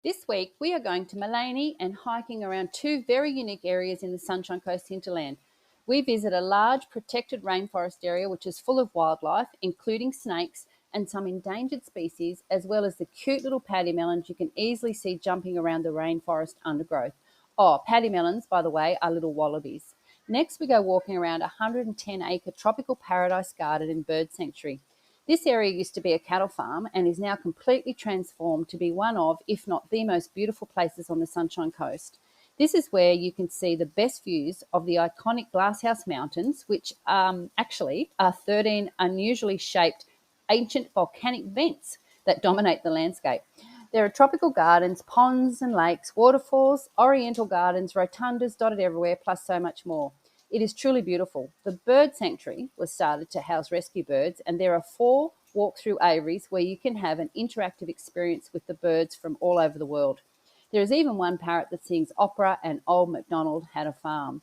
This week we are going to Maleny and hiking around two very unique areas in the Sunshine Coast Hinterland. We visit a large protected rainforest area which is full of wildlife, including snakes and some endangered species, as well as the cute little pademelons you can easily see jumping around the rainforest undergrowth. Oh, pademelons, by the way, are little wallabies. Next, we go walking around a 110-acre tropical paradise garden and bird sanctuary. This area used to be a cattle farm and is now completely transformed to be one of, if not the most beautiful places on the Sunshine Coast. This is where you can see the best views of the iconic Glasshouse Mountains, which actually are 13 unusually shaped ancient volcanic vents that dominate the landscape. There are tropical gardens, ponds and lakes, waterfalls, oriental gardens, rotundas dotted everywhere, plus so much more. It is truly beautiful. The bird sanctuary was started to house rescue birds, and there are 4 walk-through aviaries where you can have an interactive experience with the birds from all over the world. There is even one parrot that sings opera, and Old Macdonald had a farm.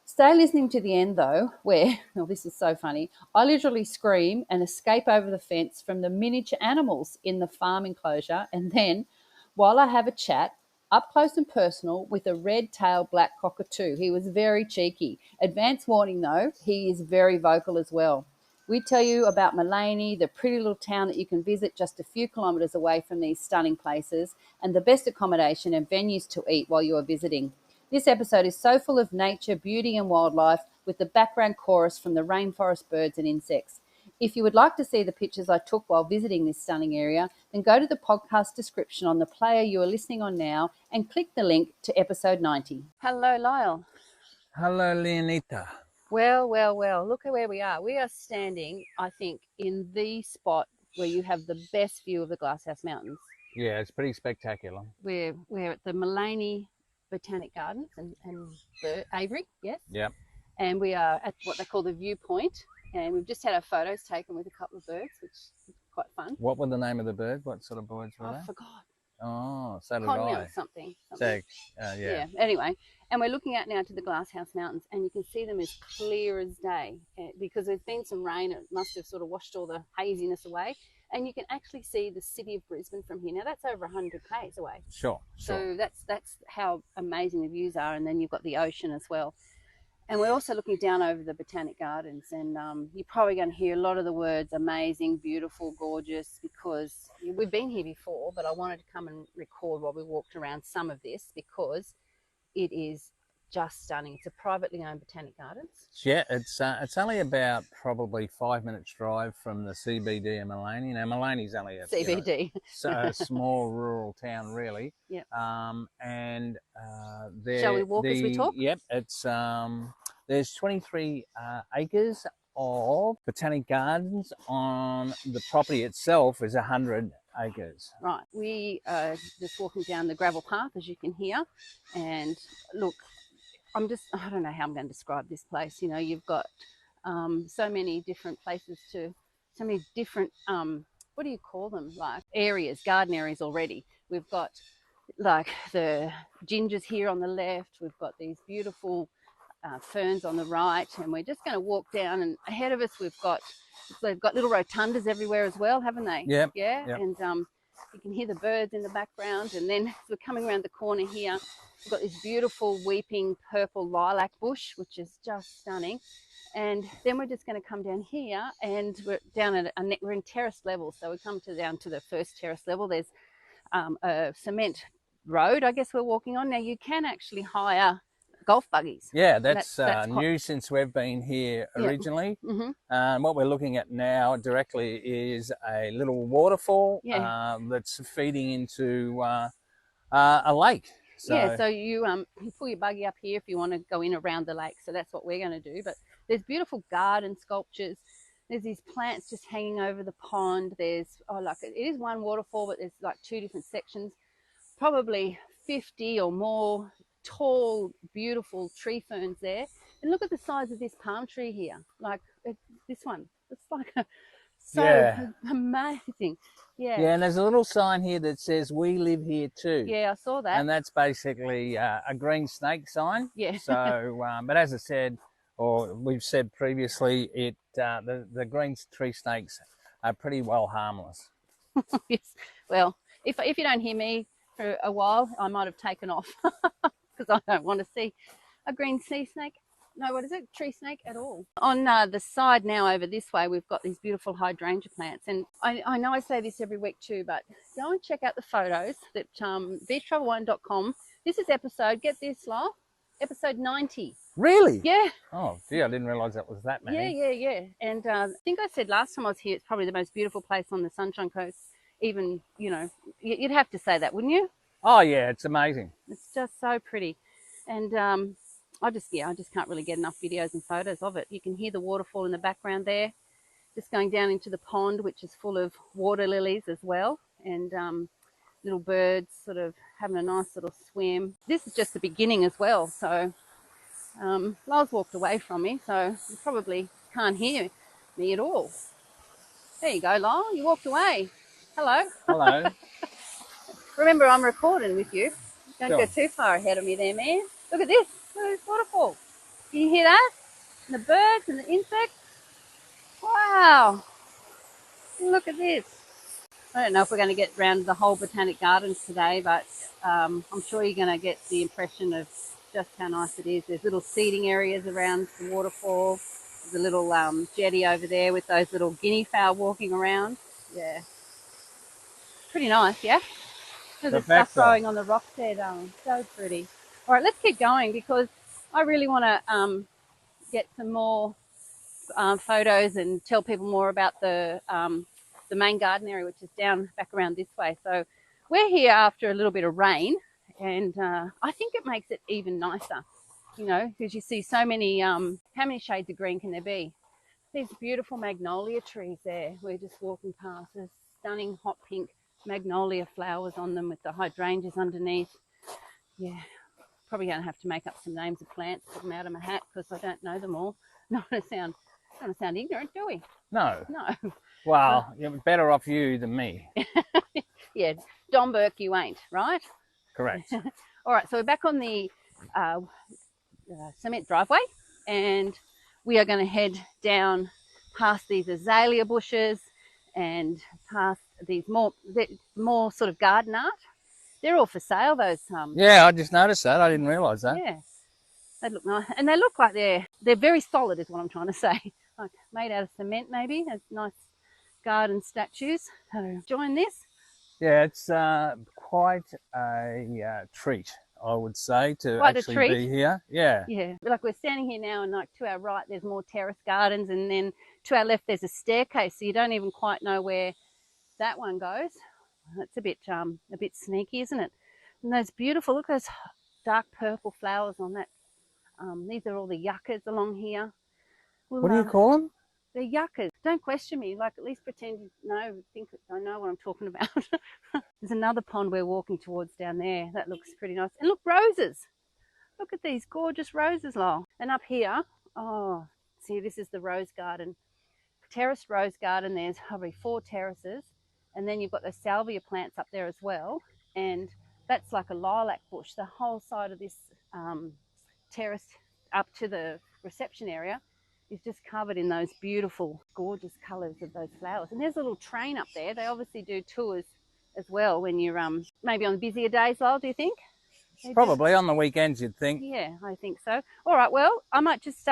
Stay listening to the end, though, where, oh, this is so funny, I literally scream and escape over the fence from the miniature animals in the farm enclosure, and then, while I have a chat, up close and personal with a red-tailed black cockatoo. He was very cheeky. Advance warning, though, he is very vocal as well. We tell you about Maleny, the pretty little town that you can visit just a few kilometres away from these stunning places, and the best accommodation and venues to eat while you are visiting. This episode is so full of nature, beauty and wildlife, with the background chorus from the rainforest birds and insects. If you would like to see the pictures I took while visiting this stunning area, then go to the podcast description on the player you are listening on now and click the link to episode 90. Hello, Lyle. Hello, Leonita. Well, look at where we are. We are standing, I think, in the spot where you have the best view of the Glasshouse Mountains. Yeah, it's pretty spectacular. We're at the Maleny Botanic Gardens and aviary, yes? Yep. And we are at what they call the viewpoint, and we've just had our photos taken with a couple of birds, which is quite fun. What was the name of the bird? What sort of birds were I they? forgot. Oh, so did Conure I. or something. So, yeah. Anyway, and we're looking out now to the Glasshouse Mountains, and you can see them as clear as day because there's been some rain. It must have sort of washed all the haziness away, and you can actually see the city of Brisbane from here. Now that's over 100 k's away. Sure. So that's how amazing the views are, and then you've got the ocean as well. And we're also looking down over the Botanic Gardens, and you're probably going to hear a lot of the words amazing, beautiful, gorgeous, because we've been here before, but I wanted to come and record while we walked around some of this because it is just stunning. It's a privately owned Botanic Gardens. Yeah, it's only about probably 5 minutes drive from the CBD of Maleny. Now, Maleny's only a CBD. A small rural town, really. Yep. And Shall we walk as we talk? Yep. It's there's 23 acres of botanic gardens. On the property itself is 100 acres. Right. We are just walking down the gravel path, as you can hear, and look, I don't know how I'm going to describe this place. You know, you've got so many different places so many different, what do you call them? Like areas, garden areas already. We've got like the gingers here on the left. We've got these beautiful ferns on the right, and we're just going to walk down, and ahead of us they've got little rotundas everywhere as well, haven't they? Yep. Yeah. Yep. And you can hear the birds in the background, and then as we're coming around the corner here, we've got this beautiful weeping purple lilac bush, which is just stunning. And then we're just going to come down here, and we're down at we're in terrace level, so we come down to the first terrace level. There's a cement road, I guess we're walking on. Now you can actually hire golf buggies. Yeah, that's new since we've been here originally. Yeah. Mm-hmm. What we're looking at now directly is a little waterfall that's feeding into a lake. So you pull your buggy up here if you want to go in around the lake. So that's what we're going to do. But there's beautiful garden sculptures. There's these plants just hanging over the pond. There's it is one waterfall, but there's like 2 different sections. Probably 50 or more tall, beautiful tree ferns there. And look at the size of this palm tree here. Like this one. It's like amazing. Yeah. Yeah, and there's a little sign here that says "We live here too." Yeah, I saw that. And that's basically a green snake sign. Yeah. So, but as I said, or we've said previously, the green tree snakes are pretty well harmless. Yes. Well, if you don't hear me for a while. I might have taken off because I don't want to see a green sea snake. No, what is it? Tree snake at all. On the side now over this way, we've got these beautiful hydrangea plants. And I know I say this every week too, but go and check out the photos that beachtravel1.com. This is get this, Lyle, episode 90. Really? Yeah. Oh, gee, I didn't realise that was that many. Yeah. And I think I said last time I was here, it's probably the most beautiful place on the Sunshine Coast. Even, you know, you'd have to say that, wouldn't you? Oh, yeah, it's amazing. It's just so pretty. And I just can't really get enough videos and photos of it. You can hear the waterfall in the background there, just going down into the pond, which is full of water lilies as well, and little birds sort of having a nice little swim. This is just the beginning as well. So Lyle's walked away from me, so you probably can't hear me at all. There you go, Lyle. You walked away. Hello. Hello. Remember, I'm recording with you. Don't Sure. go too far ahead of me there, man. Look at this. Look at this waterfall. Can you hear that? And the birds and the insects. Wow. Look at this. I don't know if we're going to get round the whole Botanic Gardens today, but I'm sure you're going to get the impression of just how nice it is. There's little seating areas around the waterfall. There's a little jetty over there with those little guinea fowl walking around. Yeah. Pretty nice, yeah? There's stuff growing on the rocks there, darling. So pretty. All right, let's keep going because I really want to get some more photos and tell people more about the main garden area, which is down back around this way. So we're here after a little bit of rain, and I think it makes it even nicer, you know, because you see so many, how many shades of green can there be? These beautiful magnolia trees there. We're just walking past. There's stunning hot pink magnolia flowers on them with the hydrangeas underneath. Yeah, probably going to have to make up some names of plants, put them out of my hat because I don't know them all. Not want to sound ignorant, do we? No. No. Well, you're better off you than me. Yeah, Don Burke, you ain't, right? Correct. All right, so we're back on the cement driveway, and we are going to head down past these azalea bushes and past these more sort of garden art. They're all for sale, those. Yeah, I just noticed that. I didn't realise that. Yeah, they look nice, and they look like they're very solid, is what I'm trying to say. Like made out of cement, maybe. Those nice garden statues. So join this. Yeah, it's quite a treat, I would say, to Quite actually be here. Yeah. Yeah, like we're standing here now, and like to our right, there's more terrace gardens, and then to our left, there's a staircase. So you don't even quite know where that one goes. It's a bit sneaky, isn't it? And those beautiful, look at those dark purple flowers on that. These are all the yuccas along here. What do you call them? They're yuccas. Don't question me. Like at least pretend think I know what I'm talking about. There's another pond we're walking towards down there. That looks pretty nice. And look, roses. Look at these gorgeous roses, Lyle. And up here, oh, see, this is the rose garden. Terraced rose garden. There's probably 4 terraces. And then you've got those salvia plants up there as well. And that's like a lilac bush. The whole side of this terrace up to the reception area is just covered in those beautiful, gorgeous colours of those flowers. And there's a little train up there. They obviously do tours as well when you're maybe on busier days, Lyle, do you think? Probably on the weekends, you'd think. Yeah, I think so. All right, well, I might just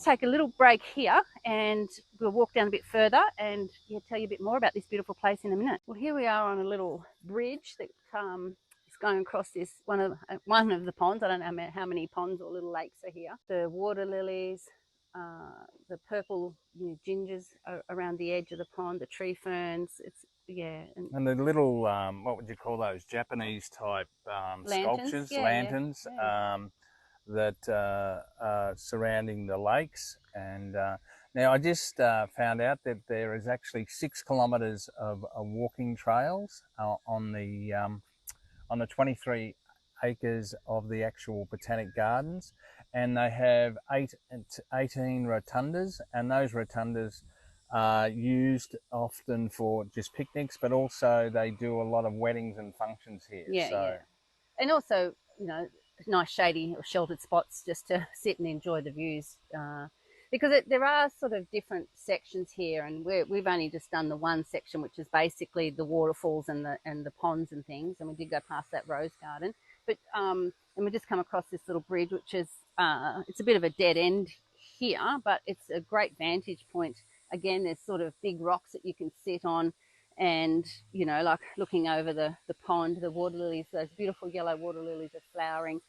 take a little break here, and we'll walk down a bit further and tell you a bit more about this beautiful place in a minute. Well, here we are on a little bridge that is going across this one of the ponds. I don't know how many ponds or little lakes are here. The water lilies, the purple gingers around the edge of the pond, the tree ferns. And the little what would you call those Japanese type sculptures, lanterns that are surrounding the lakes. And now I just found out that there is actually 6 kilometres of walking trails on the 23 acres of the actual Botanic Gardens, and they have 18 rotundas, and those rotundas are used often for just picnics, but also they do a lot of weddings and functions here. Yeah. And also, nice shady or sheltered spots just to sit and enjoy the views. because there are sort of different sections here, and we've only just done the one section, which is basically the waterfalls and the ponds and things. And we did go past that rose garden, but and we just come across this little bridge, which is it's a bit of a dead end here, but it's a great vantage point. Again, there's sort of big rocks that you can sit on, and you know, like looking over the pond, the water lilies, those beautiful yellow water lilies are flowering,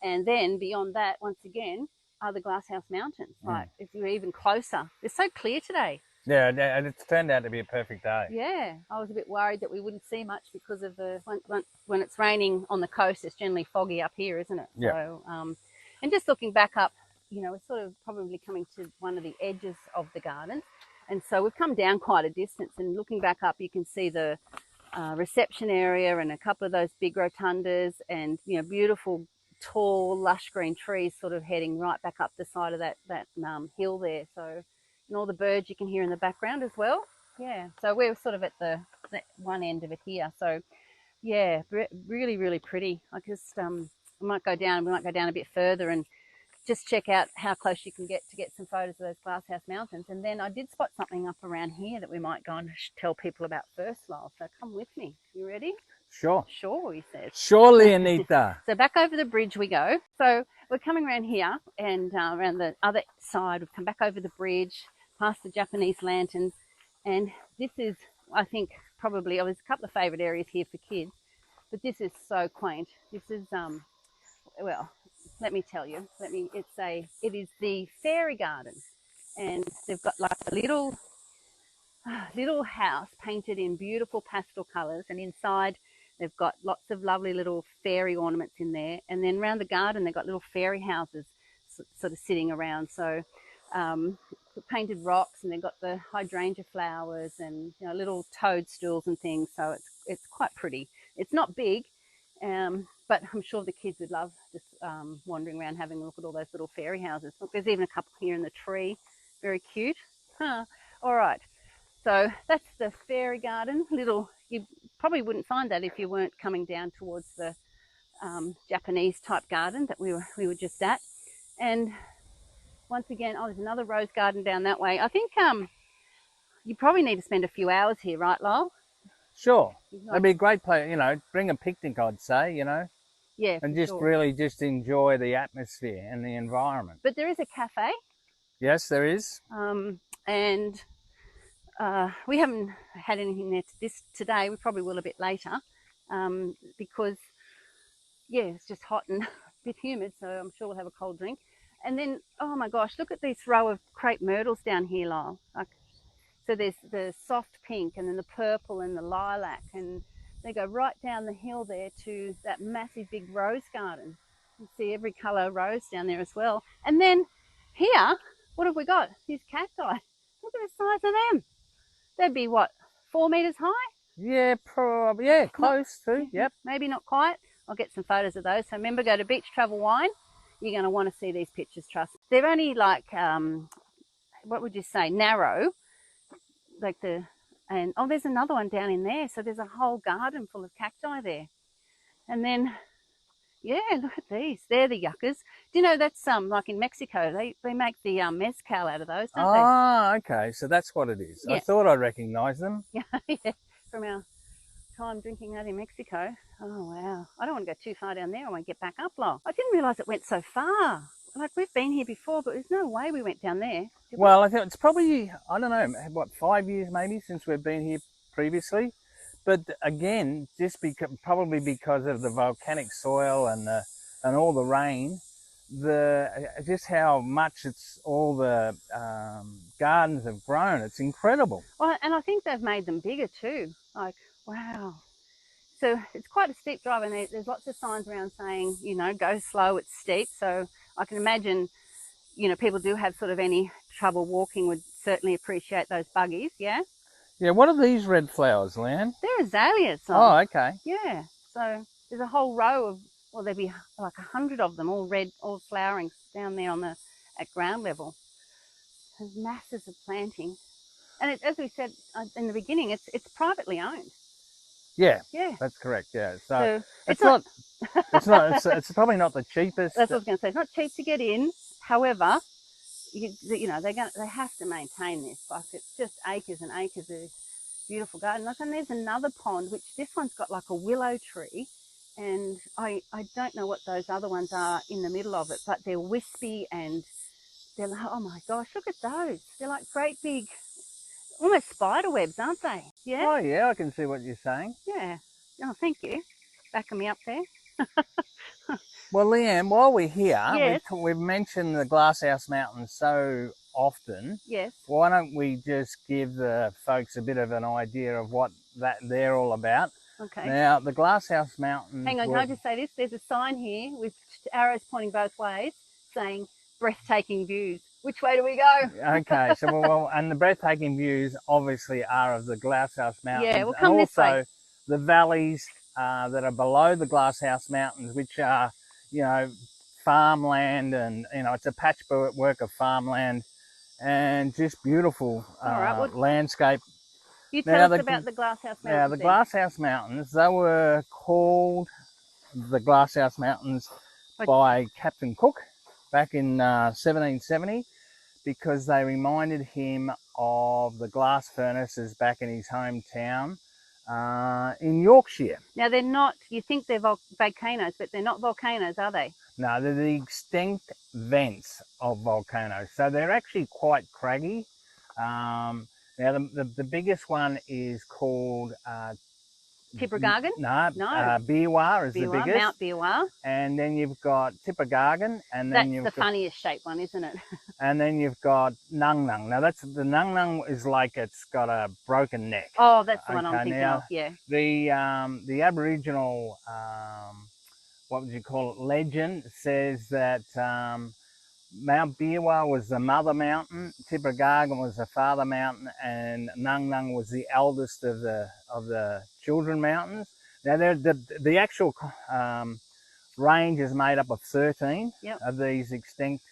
and then beyond that, once again, are the Glasshouse Mountains. Like if you're even closer, it's so clear today. Yeah, and it's turned out to be a perfect day. Yeah, I was a bit worried that we wouldn't see much because of when it's raining on the coast, it's generally foggy up here, isn't it? Yeah. So, and just looking back up, you know, we're sort of probably coming to one of the edges of the garden, and so we've come down quite a distance. And looking back up, you can see the reception area and a couple of those big rotundas, and you know, beautiful tall lush green trees sort of heading right back up the side of that hill there. So, and all the birds you can hear in the background as well. Yeah, so we're sort of at the one end of it here. So yeah, really, really pretty. I just we might go down a bit further and just check out how close you can get to get some photos of those Glasshouse Mountains. And then I did spot something up around here that we might go and tell people about first, Lyle. So come with me. You ready? Sure. Sure, he says. Surely, Anita. So back over the bridge we go. So we're coming around here, and around the other side, we've come back over the bridge, past the Japanese lanterns. And this is, I think, probably, there's a couple of favourite areas here for kids, but this is so quaint. This is, well, let me tell you, it is the fairy garden. And they've got like a little house painted in beautiful pastel colours, and inside they've got lots of lovely little fairy ornaments in there. And then around the garden, they've got little fairy houses sort of sitting around. So painted rocks, and they've got the hydrangea flowers and, you know, little toadstools and things. So it's quite pretty. It's not big, but I'm sure the kids would love just wandering around having a look at all those little fairy houses. Look, there's even a couple here in the tree. Very cute. Huh. All right. So that's the fairy garden. You probably wouldn't find that if you weren't coming down towards the Japanese type garden that we were just at. And once again, there's another rose garden down that way. I think you probably need to spend a few hours here, right, Lyle? Sure. It'd be a great place, you know, bring a picnic, I'd say, you know. Yeah, and just sure. really just enjoy the atmosphere and the environment. But there is a cafe. Yes, there is. And we haven't had anything there today. We probably will a bit later, because yeah, it's just hot and a bit humid, so I'm sure we'll have a cold drink. And then, oh my gosh, look at this row of crepe myrtles down here, Lyle. So there's the soft pink, and then the purple and the lilac, and they go right down the hill there to that massive big rose garden. You see every colour rose down there as well. And then here, what have we got? These cacti. Look at the size of them. They'd be what, 4 metres high? Yeah, probably. Yeah, close to. Yep. Maybe not quite. I'll get some photos of those. So remember, go to Beach Travel Wine. You're going to want to see these pictures, trust me. They're only like, what would you say, narrow. Like there's another one down in there. So there's a whole garden full of cacti there. And then, yeah, look at these. They're the yuccas. Do you know that's like in Mexico, they make the mezcal out of those, don't they? Ah, okay. So that's what it is. Yeah. I thought I recognised them. Yeah, from our time drinking that in Mexico. Oh, wow. I don't want to go too far down there. I won't get back up, Lyle. I didn't realise it went so far. Like, we've been here before, but there's no way we went down there. Well, I think it's probably, I don't know, what, 5 years maybe since we've been here previously. But again, probably because of the volcanic soil and all the rain, just how much all the gardens have grown. It's incredible. Well, and I think they've made them bigger too. Like, wow. So it's quite a steep drive, and there's lots of signs around saying, you know, go slow, it's steep. So I can imagine, you know, people do have sort of any trouble walking would certainly appreciate those buggies, yeah? Yeah, what are these red flowers, Leanne? They're azaleas. Oh, okay. Yeah, so there's a whole row of, well, there'd be like 100 of them, all red, all flowering down there at ground level. There's masses of planting. And as we said in the beginning, it's privately owned. Yeah, yeah, that's correct. Yeah, so it's probably not the cheapest. That's what I was going to say. It's not cheap to get in. However, you know, they have to maintain this. Like, it's just acres and acres of beautiful garden. Look, and there's another pond, which this one's got like a willow tree, and I don't know what those other ones are in the middle of it, but they're wispy and they're like, oh my gosh, look at those. They're like great big, almost spider webs, aren't they? Yeah. Oh yeah, I can see what you're saying. Yeah. Oh, thank you. Backing me up there. Well, Leanne, while we're here, yes. we've mentioned the Glasshouse Mountains so often. Yes. Why don't we just give the folks a bit of an idea of what they're all about? Okay. Now, the Glasshouse Mountains... Hang on, can I just say this? There's a sign here with arrows pointing both ways saying breathtaking views. Which way do we go? Okay, so well, and the breathtaking views obviously are of the Glasshouse Mountains. Yeah, we'll come and this also way. The valleys that are below the Glasshouse Mountains, which are, you know, farmland, and, you know, it's a patchwork of farmland and just beautiful landscape. You tell us about the Glasshouse Mountains. Now, the Glasshouse Mountains, they were called the Glasshouse Mountains by Captain Cook back in 1770 because they reminded him of the glass furnaces back in his hometown in Yorkshire. Now, they're not, you think they're volcanoes, but they're not volcanoes, are they? No, they're the extinct vents of volcanoes. So they're actually quite craggy. Now, the biggest one is called... Tippergargan? No. Biawar is the biggest. Mount Biawar. And then you've got Tippergargan. And then that's the funniest shaped one, isn't it? And then you've got Nung Nung. Now, the Nung Nung is like it's got a broken neck. Oh, that's the one I'm thinking of, yeah. The Aboriginal, what would you call it, legend says that Mount Biawar was the mother mountain, Tippergargan was the father mountain, and Nung Nung was the eldest of the children mountains. Now, the actual range is made up of 13 of these extinct,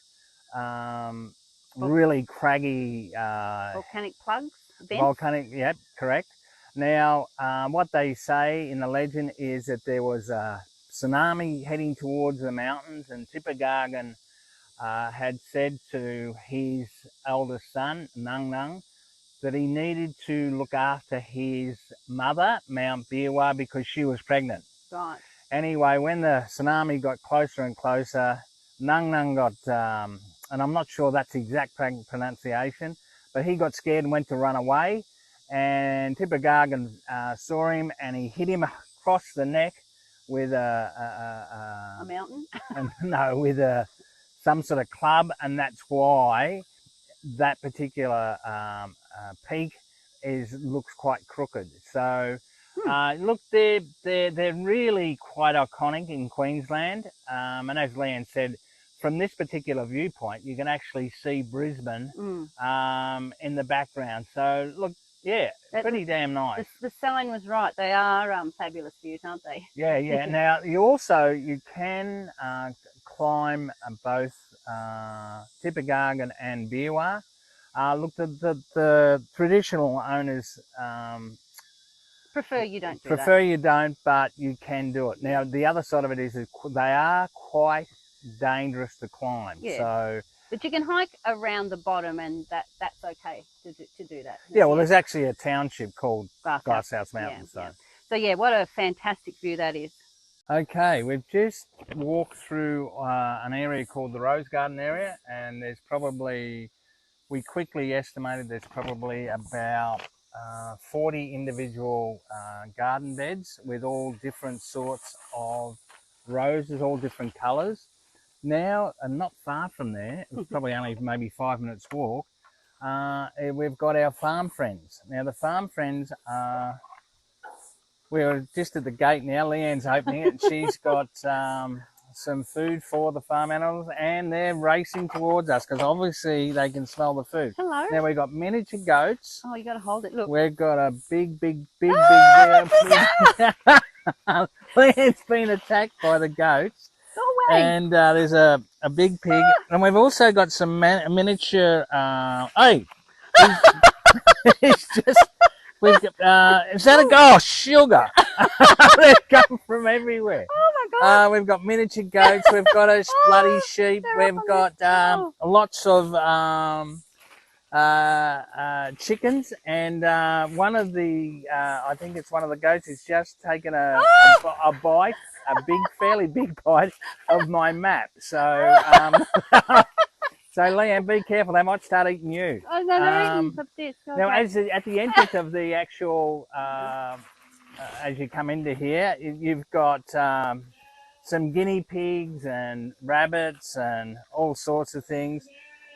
really craggy... volcanic plugs? Vents? Volcanic, yep, correct. Now, what they say in the legend is that there was a tsunami heading towards the mountains, and Tippergargan had said to his eldest son, Nung Nung, that he needed to look after his mother, Mount Biawar, because she was pregnant. Right. Anyway, when the tsunami got closer and closer, Nung Nung got, and I'm not sure that's the exact pronunciation, but he got scared and went to run away, and Tippergargan saw him, and he hit him across the neck with a mountain? No, with some sort of club, and that's why that particular peak looks quite crooked. So look, they're really quite iconic in Queensland, and as Leanne said, from this particular viewpoint, you can actually see Brisbane in the background. So look, yeah, pretty damn nice. The sign was right. They are fabulous views, aren't they? Yeah, yeah. Now, you can climb both Tippergargan and Biawar. Look, the traditional owners prefer you don't do that. You don't, but you can do it. Now, the other side of it is that they are quite dangerous to climb. Yeah. So, but you can hike around the bottom, and that's okay to do that. Yeah, well, there's actually a township called Glasshouse Mountains. Yeah, so yeah, what a fantastic view that is. Okay, we've just walked through an area called the Rose Garden area, and there's probably, we quickly estimated there's probably about 40 individual garden beds with all different sorts of roses, all different colours. Now, and not far from there, it's probably only maybe 5 minutes walk, we've got our farm friends. Now, the farm friends are, we're just at the gate now. Leanne's opening it. She's got some food for the farm animals, and they're racing towards us because obviously they can smell the food. Hello. Now, we've got miniature goats. Oh, you got to hold it. Look. We've got a big bear. Leanne's been attacked by the goats. Go away. And there's a big pig. And we've also got some miniature... hey! It's just... We've got, is that a... Oh, sugar! They've come from everywhere. Oh my God. We've got miniature goats. We've got a bloody sheep. We've got lots of chickens, and one of the I think it's one of the goats has just taken a bite, fairly big bite of my map. So so Leanne, be careful, they might start eating you. Oh no, they're eating this. Okay. Now at the entrance of the actual as you come into here, you've got some guinea pigs and rabbits and all sorts of things.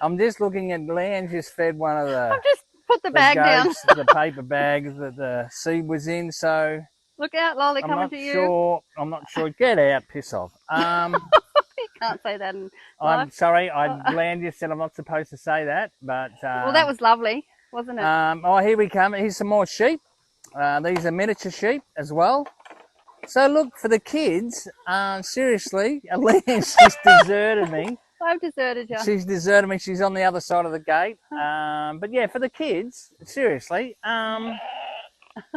I'm just looking at Leanne just fed one of the I've just put the bag goats, down. the paper bag that the seed was in. So Look out, Lolly, coming to you. I'm not sure. Get out, piss off. You can't say that in I'm life. sorry. Leanne just said I'm not supposed to say that, but well, that was lovely, wasn't it? oh, here we come. Here's some more sheep. These are miniature sheep as well. So look, for the kids, seriously, Leanne's just deserted me. I've deserted you. She's deserted me. She's on the other side of the gate. But yeah, for the kids, seriously,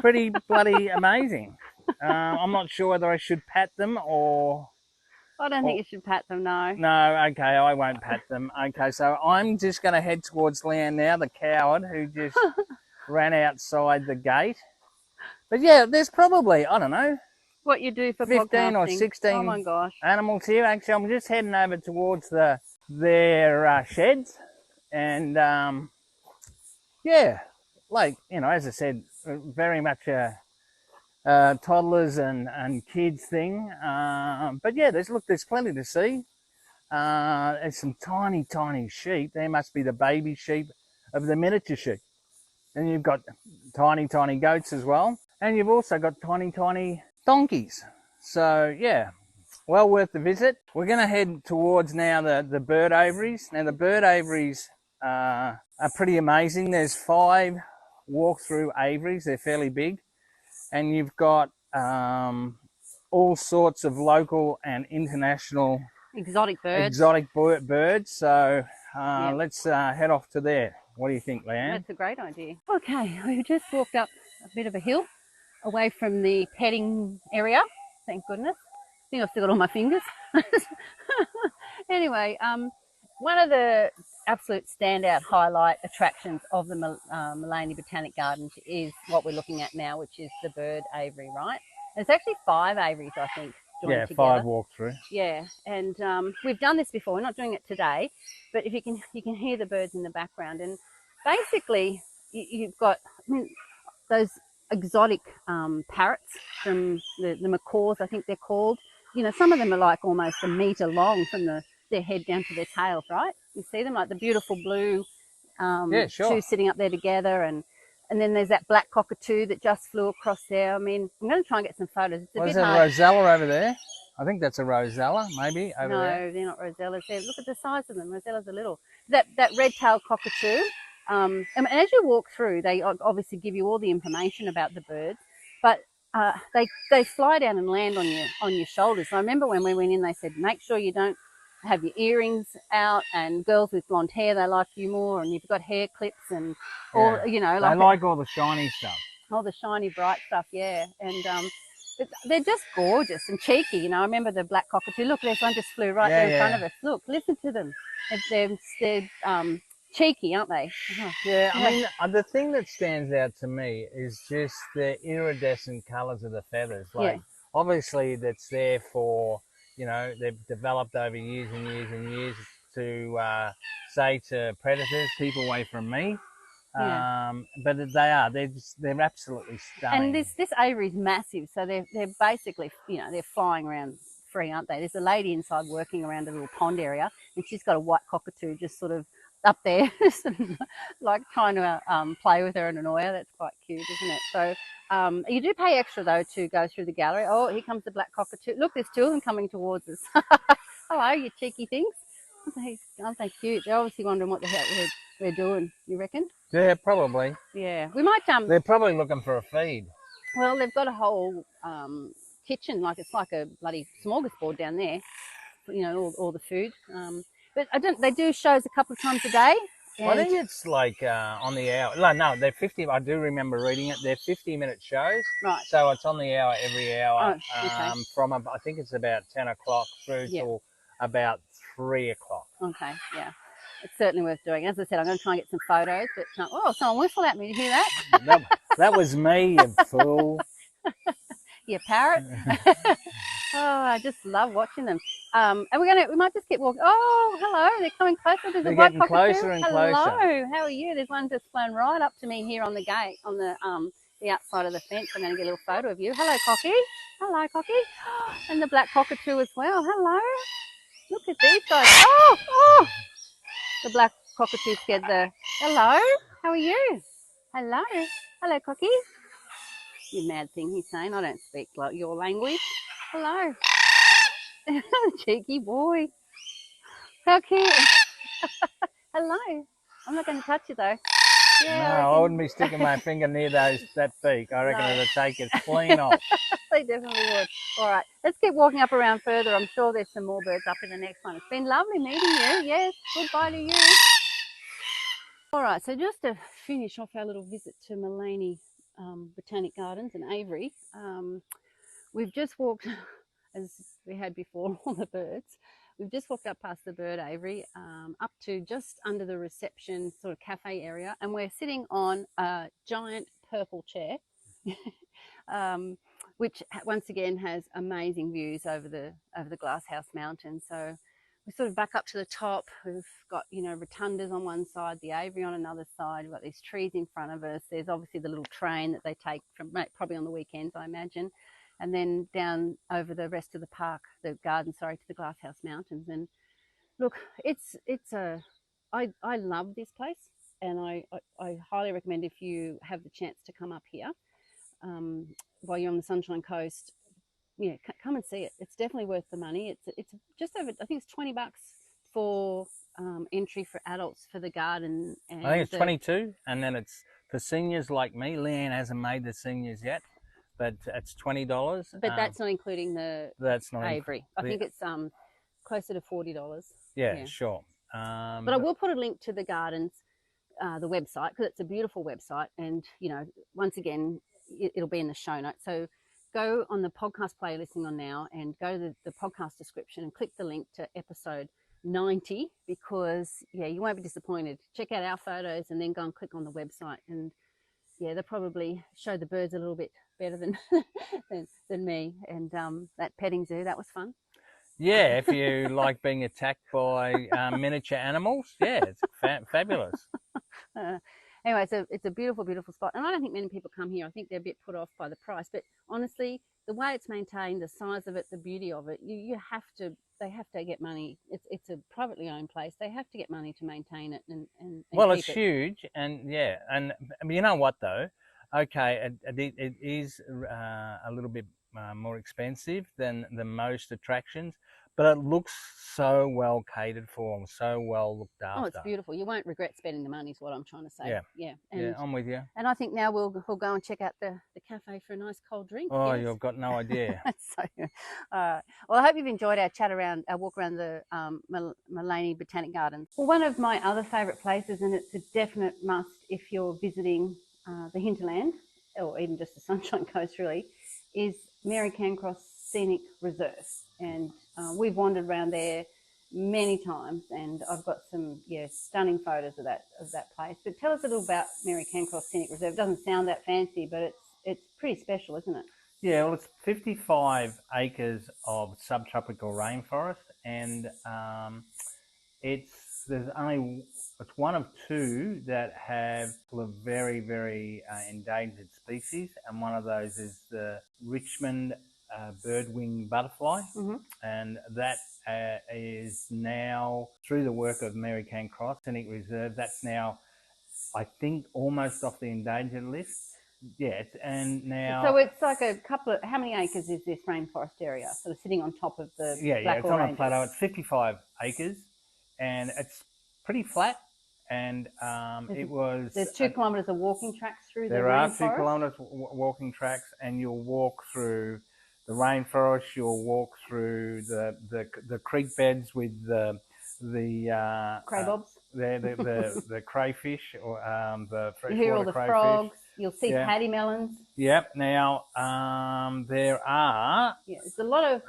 pretty bloody amazing. I'm not sure whether I should pat them or... I don't think you should pat them, no. No, okay, I won't pat them. Okay, so I'm just going to head towards Leanne now, the coward who just ran outside the gate. But yeah, there's probably, I don't know, what you do for 15 podcasting. or 16 oh my gosh. animals here. Actually, I'm just heading over towards their sheds. And yeah, like, you know, as I said, very much a toddlers and kids thing. But yeah, there's plenty to see. There's some tiny sheep. There must be the baby sheep of the miniature sheep. And you've got tiny goats as well. And you've also got tiny donkeys. So yeah, well worth the visit. We're going to head towards now the bird aviaries. Now the bird aviaries are pretty amazing. There's 5 walk-through aviaries. They're fairly big. And you've got all sorts of local and international exotic birds. So let's head off to there. What do you think, Leanne? That's a great idea. Okay, we've just walked up a bit of a hill away from the petting area. Thank goodness. I think I've still got all my fingers. Anyway, one of the absolute standout highlight attractions of the Maleny Botanic Gardens is what we're looking at now, which is the bird aviary, right? There's actually 5 aviaries, I think, joined together. 5 walk-through. Yeah, and we've done this before. We're not doing it today, but if you can hear the birds in the background, and basically you've got those exotic parrots from the macaws, I think they're called. You know, some of them are like almost a metre long from their head down to their tails, right? You see them, like the beautiful blue two sitting up there together, and then there's that black cockatoo that just flew across there. I mean, I'm going to try and get some photos. It's a bit hard. There's a rosella over there. I think that's a rosella, maybe, over there. No, they're not rosellas. Look at the size of them. Rosellas are little. That red-tailed cockatoo, and as you walk through, they obviously give you all the information about the birds, but they fly down and land on your shoulders. So I remember when we went in, they said, make sure you don't have your earrings out, and girls with blonde hair, they like you more, and you've got hair clips and all, you know. They like all the shiny stuff. All the shiny, bright stuff, yeah. And they're just gorgeous and cheeky, you know. I remember the black cockatoo. Look, there's one just flew right there in front of us. Look, listen to them. They're cheeky, aren't they? Yeah, I mean, the thing that stands out to me is just the iridescent colours of the feathers. Like, obviously, that's there for, you know, they've developed over years and years and years to say to predators, keep away from me. But they're absolutely stunning. And this aviary is massive, so they're basically, you know, they're flying around free, aren't they? There's a lady inside working around a little pond area, and she's got a white cockatoo just sort of up there, like trying to play with her and annoy her. That's quite cute, isn't it? So you do pay extra though to go through the gallery. Oh, here comes the black cockatoo. Look, there's 2 of them coming towards us. Hello, you cheeky things. Aren't they cute? They're obviously wondering what the hell we're doing, you reckon? Yeah, probably. Yeah, we might They're probably looking for a feed. Well, they've got a whole kitchen, like it's like a bloody smorgasbord down there. You know, all the food. But they do shows a couple of times a day. Well, I think it's like on the hour. No, they're 50. I do remember reading it. They're 50-minute shows. Right. So it's on the hour every hour okay. from, I think it's about 10 o'clock through till about 3 o'clock. Okay, yeah. It's certainly worth doing. As I said, I'm going to try and get some photos. But oh, someone whistled at me. Did you hear that? That was me, you fool. You parrot. Oh, I just love watching them. And we might just keep walking. Oh, hello. They're coming closer. There's They're a white getting cockatoo. closer and hello. closer. How are you? There's one just flown right up to me here on the gate, on the outside of the fence. I'm going to get a little photo of you. Hello, Cocky. Hello, Cocky. And the black cockatoo as well. Hello. Look at these guys. Oh. The black cockatoo scared the... Hello. How are you? Hello. Hello, Cocky. You mad thing, he's saying. I don't speak your language. Hello. Cheeky boy. How cute. Hello. I'm not going to touch you though. Yeah, no, I wouldn't be sticking my finger near that beak. I reckon it'd take it clean off. They definitely would. All right, let's keep walking up around further. I'm sure there's some more birds up in the next one. It's been lovely meeting you. Yes, goodbye to you. All right, so just to finish off our little visit to Maleny Botanic Gardens and Aviary, we've just walked, as we had before, all the birds. We've just walked up past the bird aviary, up to just under the reception sort of cafe area, and we're sitting on a giant purple chair, which once again has amazing views over the Glasshouse Mountain. So we sort of back up to the top. We've got, you know, rotundas on one side, the aviary on another side. We've got these trees in front of us. There's obviously the little train that they take from, probably on the weekends, I imagine. And then down over the rest of the park, the garden, sorry, to the Glasshouse Mountains. And look, I love this place, and I highly recommend, if you have the chance to come up here while you're on the Sunshine Coast, yeah, come and see it. It's definitely worth the money. It's just over, I think it's $20 for entry for adults for the garden. And I think it's 22, and then it's for seniors like me. Leanne hasn't made the seniors yet, but it's $20. But that's not including the aviary. I think it's closer to $40. Yeah, sure. But I will put a link to the gardens, the website, because it's a beautiful website. And, you know, once again, it'll be in the show notes. So go on the podcast player listening on now and go to the podcast description and click the link to episode 90, because, yeah, you won't be disappointed. Check out our photos and then go and click on the website. And, yeah, they'll probably show the birds a little bit better than than me. And that petting zoo, that was fun. Yeah, if you like being attacked by miniature animals, yeah, it's fabulous. Anyway, it's a beautiful, beautiful spot. And I don't think many people come here. I think they're a bit put off by the price. But honestly, the way it's maintained, the size of it, the beauty of it, they have to get money. It's a privately owned place. They have to get money to maintain it and well, keep it's huge. And yeah, and you know what though? Okay, it is a little bit more expensive than most attractions, but it looks so well catered for and so well looked after. Oh, it's beautiful. You won't regret spending the money is what I'm trying to say. Yeah. And, I'm with you. And I think now we'll go and check out the cafe for a nice cold drink. Oh, yes. You've got no idea. Well, I hope you've enjoyed our walk around the Maleny Botanic Gardens. Well, one of my other favourite places, and it's a definite must if you're visiting the hinterland, or even just the Sunshine Coast really, is Mary Cairncross Scenic Reserve. And we've wandered around there many times, and I've got some stunning photos of that place. But tell us a little about Mary Cairncross Scenic Reserve. It doesn't sound that fancy, but it's pretty special, isn't it? Yeah, well, it's 55 acres of subtropical rainforest, and it's one of two that have very, very endangered species, and one of those is the Richmond birdwing butterfly, and that is now, through the work of Mary Cairncross Scenic Reserve, that's now, I think, almost off the endangered list. Yes, and now... So it's like a couple of... How many acres is this rainforest area, sort of sitting on top of the Blackall it's on Ranges? a plateau. It's 55 acres, and it's pretty flat, and There's 2 kilometres of walking tracks through the rainforest? There are 2 kilometres walking tracks, and you'll walk through the rainforest, you'll walk through the creek beds with the craybobs? the crayfish, or the You hear all freshwater the crayfish. frogs. You'll see Yeah. pademelons. Yep. Now there are. Yeah, there's a lot of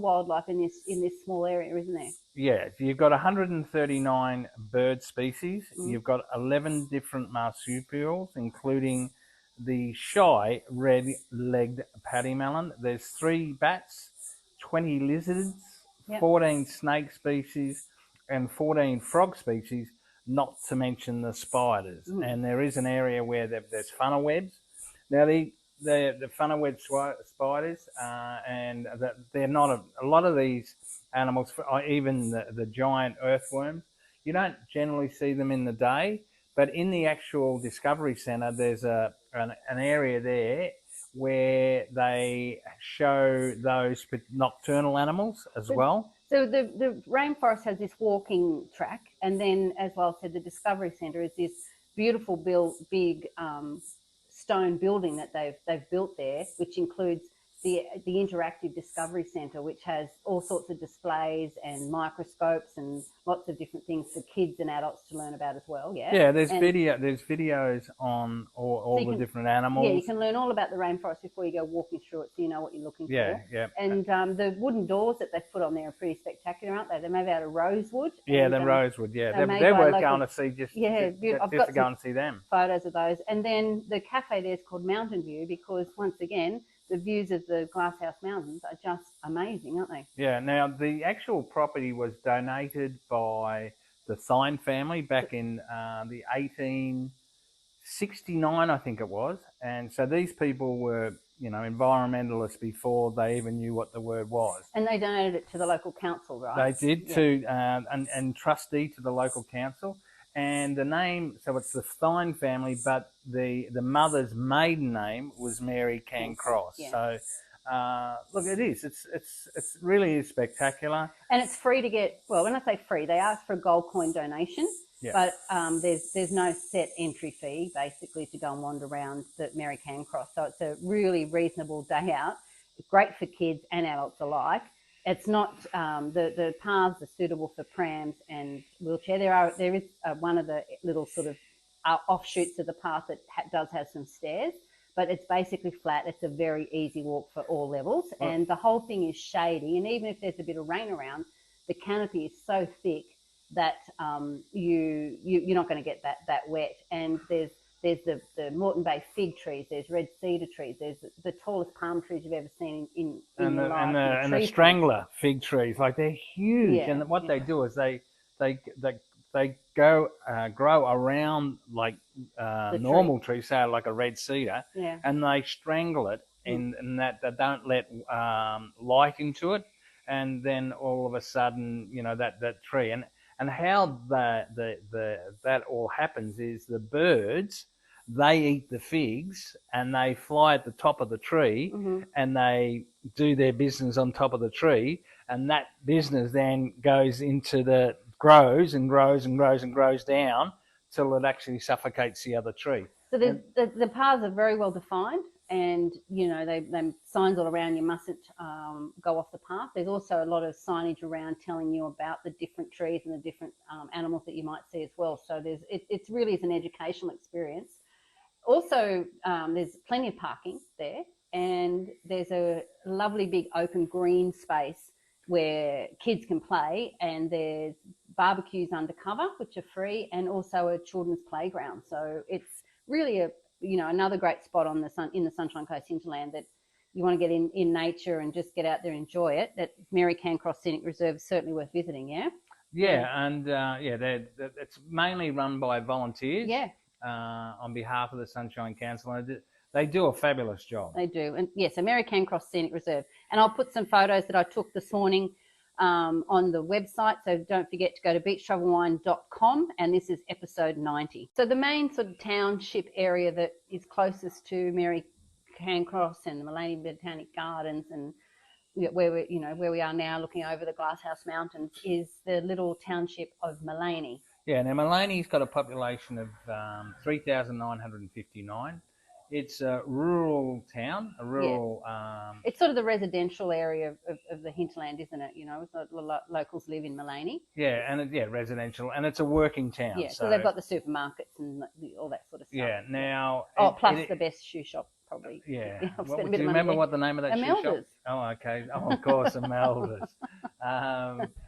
wildlife in this small area, isn't there? Yeah, you've got 139 bird species. You've got 11 different marsupials, including the shy red-legged pademelon. There's 3 bats, 20 lizards, 14 snake species, and 14 frog species, not to mention the spiders. And there is an area where there's funnel webs. Now, the funnel web spiders, and they're not a lot of these animals, even the giant earthworms, you don't generally see them in the day, but in the actual Discovery Centre, there's an area there where they show those nocturnal animals as well. So the rainforest has this walking track, and then, as well said, the Discovery Centre is this beautiful big stone building that they've built there, which includes the interactive Discovery Centre, which has all sorts of displays and microscopes and lots of different things for kids and adults to learn about as well. Yeah, there's videos on all the different animals. Yeah, you can learn all about the rainforest before you go walking through it, so you know what you're looking for. Yeah. And the wooden doors that they've put on there are pretty spectacular, aren't they? They're made out of rosewood. Yeah, they're rosewood. Yeah, they're worth going to see. Just to go and see them. Photos of those, and then the cafe there is called Mountain View, because once again, the views of the Glasshouse Mountains are just amazing, aren't they? Yeah. Now, the actual property was donated by the Thine family back in the 1869, I think it was. And so these people were, environmentalists before they even knew what the word was. And they donated it to the local council, right? They did, to and trustee to the local council. And the name, so it's the Thine family, but the mother's maiden name was Mary Cancross. Yeah. So, look, it's really spectacular. And it's free to get, well, when I say free, they ask for a gold coin donation, but there's no set entry fee, basically, to go and wander around the Mary Cancross. So it's a really reasonable day out, great for kids and adults alike. It's not, the paths are suitable for prams and wheelchair. There is one of the little sort of offshoots of the path that does have some stairs, but it's basically flat. It's a very easy walk for all levels, and the whole thing is shady. And even if there's a bit of rain around, the canopy is so thick that you're not going to get that wet. And there's the Moreton Bay fig trees, there's red cedar trees, there's the tallest palm trees you've ever seen in your life. And the strangler fig trees, like they're huge. Yeah, and what they do is they grow around like normal trees, say like a red cedar, and they strangle it, and that they don't let light into it, and then all of a sudden, that tree and how that all happens is the birds, they eat the figs and they fly at the top of the tree, and they do their business on top of the tree, and that business then goes into grows and grows and grows and grows down till it actually suffocates the other tree. So the paths are very well defined, and they signs all around, you mustn't go off the path. There's also a lot of signage around telling you about the different trees and the different animals that you might see as well. So it really is an educational experience. Also, there's plenty of parking there, and there's a lovely big open green space where kids can play, and there's barbecues undercover, which are free, and also a children's playground. So it's really another great spot in the Sunshine Coast Hinterland that you want to get in nature and just get out there and enjoy it. That Mary Cancross Scenic Reserve is certainly worth visiting. And it's mainly run by volunteers. On behalf of the Sunshine Council. They do a fabulous job. They do. And so Mary Cancross Scenic Reserve. And I'll put some photos that I took this morning on the website. So don't forget to go to beachtravelwine.com, and this is episode 90. So the main sort of township area that is closest to Mary Cancross and the Maleny Botanic Gardens, and where we are now looking over the Glasshouse Mountains, is the little township of Maleny. Yeah, now Maleny's got a population of 3,959. it's a rural town, a rural. It's sort of the residential area of the hinterland, isn't it? You know, locals live in Maleny. Yeah, and residential, and it's a working town. Yeah, so they've got the supermarkets and all that sort of stuff. Yeah, now. Plus the best shoe shop, probably. Yeah. I've do spent a bit you of money remember there. what the name of that shoe shop? Oh, okay. Oh, of course, Imelda's.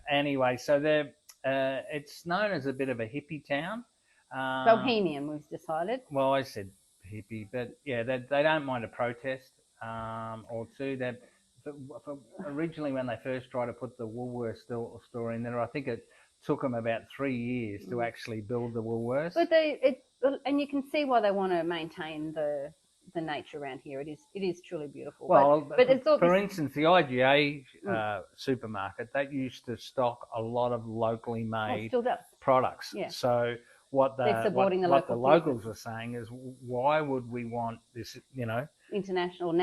Anyway, so they're. It's known as a bit of a hippie town. Bohemian, we've decided. Well, I said hippie, but yeah, they don't mind a protest or two. That originally, when they first tried to put the Woolworths store in there, I think it took them about 3 years to actually build the Woolworths. But and you can see why they want to maintain the nature around here. It is truly beautiful. Well, but it's for instance, the IGA supermarket, that used to stock a lot of locally made products. Yeah. So what the locals were saying is, why would we want this, international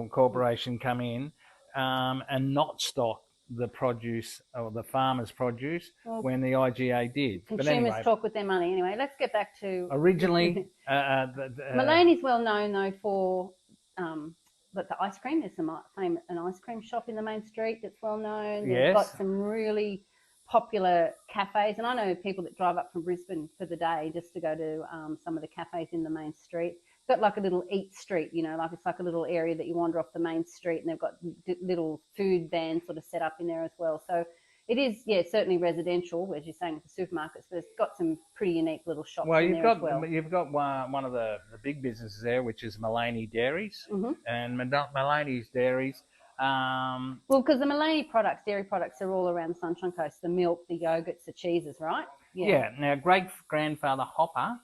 corporation come in and not stock the produce or the farmers' produce when the IGA did? Consumers talk with their money anyway. Let's get back to originally. Maleny's well known though for the ice cream. There's an ice cream shop in the main street that's well known. They've got some really popular cafes, and I know people that drive up from Brisbane for the day just to go to some of the cafes in the main street. Got like a little eat street, it's like a little area that you wander off the main street, and they've got little food vans sort of set up in there as well. So it is, certainly residential, as you're saying, with the supermarkets, but it's got some pretty unique little shops in there as well. You've got one of the big businesses there, which is Maleny Dairies, and Maleny's Dairies. Well, because the Maleny dairy products, are all around the Sunshine Coast, the milk, the yogurts, the cheeses, right? Yeah. Now, great-grandfather Hopper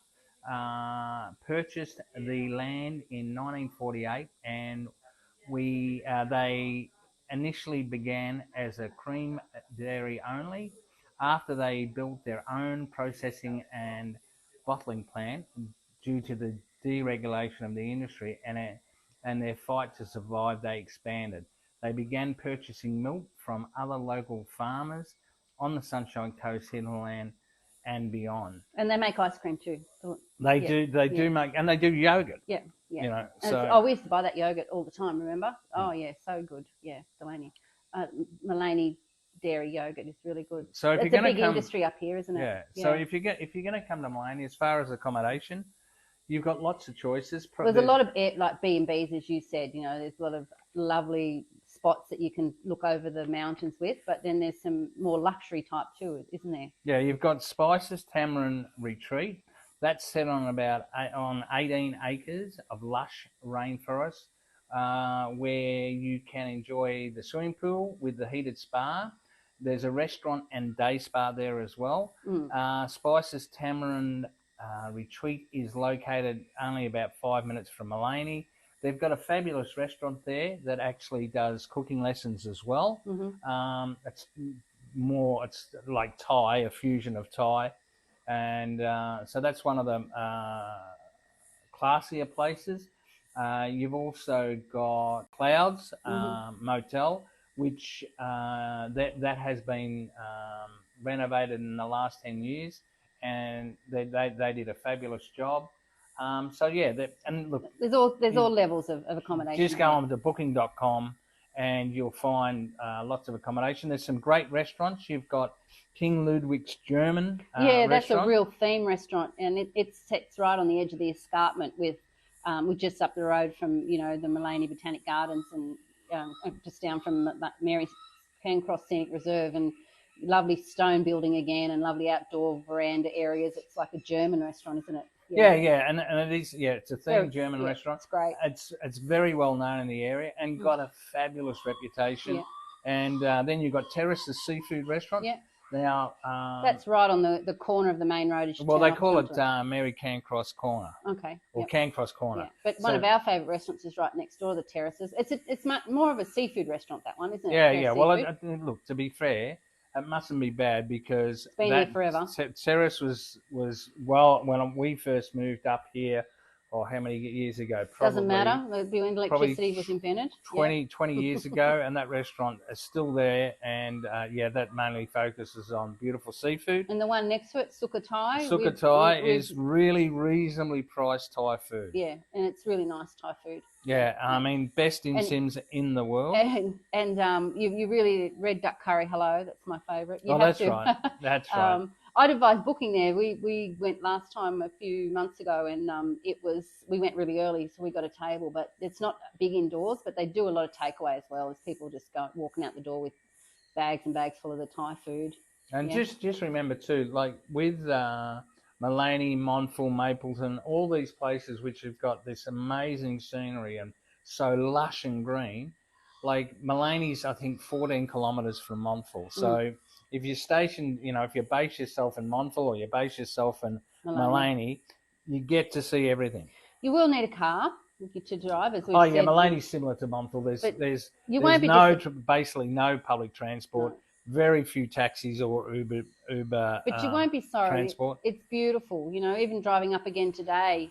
purchased the land in 1948, and they initially began as a cream dairy only. After they built their own processing and bottling plant due to the deregulation of the industry and their fight to survive, they expanded. They began purchasing milk from other local farmers on the Sunshine Coast Hinterland and beyond. And they make ice cream too. They do make, and they do yogurt. Yeah. We used to buy that yogurt all the time, remember? Oh yeah, so good. Yeah, Maleny dairy yogurt is really good. So it's a big industry up here, isn't it? Yeah. So if you're going to come to Maleny, as far as accommodation, you've got lots of choices. There's a lot of like B&Bs, as you said. There's a lot of lovely spots that you can look over the mountains with, but then there's some more luxury type too, isn't there? Yeah, you've got Spices Tamarind Retreat. That's set on 18 acres of lush rainforest, where you can enjoy the swimming pool with the heated spa. There's a restaurant and day spa there as well. Spices Tamarind Retreat is located only about 5 minutes from Maleny. They've got a fabulous restaurant there that actually does cooking lessons as well. It's like Thai, a fusion of Thai. And so that's one of the classier places. You've also got Clouds Motel, which that has been renovated in the last 10 years, and they did a fabulous job. And look, there's all levels of accommodation. Just go on to booking.com and you'll find lots of accommodation. There's some great restaurants. You've got King Ludwig's German that's restaurant. a real theme restaurant, and it sits right on the edge of the escarpment with we're just up the road from the Maleny Botanic Gardens and just down from Mary Cairncross Scenic Reserve, and lovely stone building again, and lovely outdoor veranda areas. It's like a German restaurant, isn't it? Yeah, and it is. Yeah, it's a themed German restaurant. It's great. It's very well known in the area and got a fabulous reputation. Yeah. And then you've got Terrace's Seafood Restaurant. Yeah. Now that's right on the corner of the main road. Well, they call it Mary Cairncross Corner. Okay. Or Cairncross Corner. Yeah. But one of our favourite restaurants is right next door, the Terraces. It's more of a seafood restaurant, that one, isn't it? Yeah. Well, look, to be fair, it mustn't be bad because it's been here forever. Terrace was when we first moved up here or how many years ago? Doesn't matter. When electricity was invented. 20 years ago, and that restaurant is still there. And that mainly focuses on beautiful seafood. And the one next to it, Sukhothai. Sukhothai is really reasonably priced Thai food. Yeah, and it's really nice Thai food. Yeah, I mean, best in Sims in the world. And you really, red duck curry, hello, that's my favourite. That's right. That's right. I'd advise booking there. We went last time a few months ago, and we went really early, so we got a table. But it's not big indoors, but they do a lot of takeaway as well, as people just walking out the door with bags and bags full of the Thai food. And just remember too, like with Maleny, Monfort, Mapleton, all these places which have got this amazing scenery and so lush and green. Like Maleny's, I think, 14 kilometres from Monfort. So if you're stationed, if you base yourself in Monfort or you base yourself in Maleny, you get to see everything. You will need a car to drive, as we've said. Maleny's similar to Monfort. There's basically no public transport. No. Very few taxis or Uber. But you won't be sorry. Transport. It's beautiful. Even driving up again today.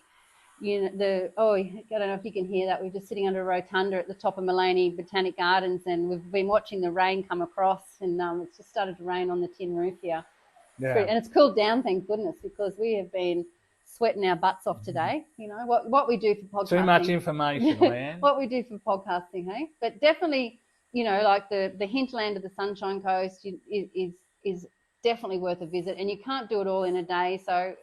I don't know if you can hear that. We're just sitting under a rotunda at the top of Maleny Botanic Gardens, and we've been watching the rain come across, and it's just started to rain on the tin roof here. Yeah. And it's cooled down, thank goodness, because we have been sweating our butts off today. What we do for podcasting. Too much information, man. What we do for podcasting, hey? But definitely, like the hinterland of the Sunshine Coast is definitely worth a visit, and you can't do it all in a day. So,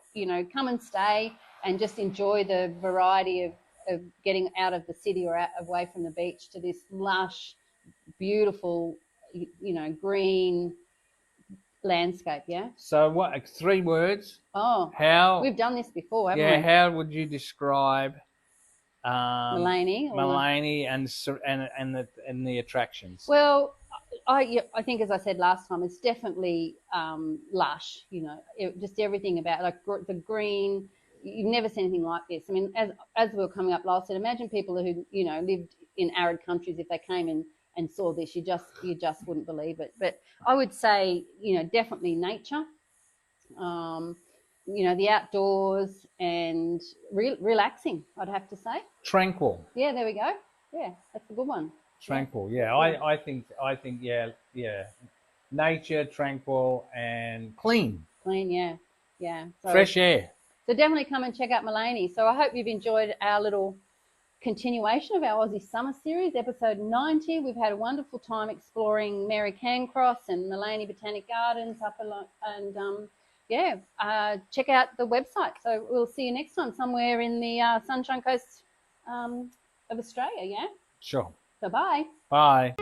come and stay and just enjoy the variety of getting out of the city or away from the beach to this lush, beautiful, green landscape. Yeah. So what? 3 words? Oh, how? We've done this before, haven't we? Yeah. How would you describe Maleny and the attractions? Well, I think, as I said last time, it's definitely lush. Just everything about the green. You've never seen anything like this. I mean, as we were coming up last, said, imagine people who lived in arid countries, if they came and saw this, you just wouldn't believe it. But I would say, definitely nature, the outdoors, and relaxing, I'd have to say. Tranquil. Yeah, there we go. Yeah, that's a good one. Tranquil. Yeah, I think yeah. Nature, tranquil, and clean. Clean, yeah. So, fresh air. So definitely come and check out Maleny. So I hope you've enjoyed our little continuation of our Aussie Summer Series, episode 90. We've had a wonderful time exploring Mary Cairncross and Maleny Botanic Gardens check out the website. So we'll see you next time somewhere in the Sunshine Coast of Australia, yeah? Sure. So bye. Bye.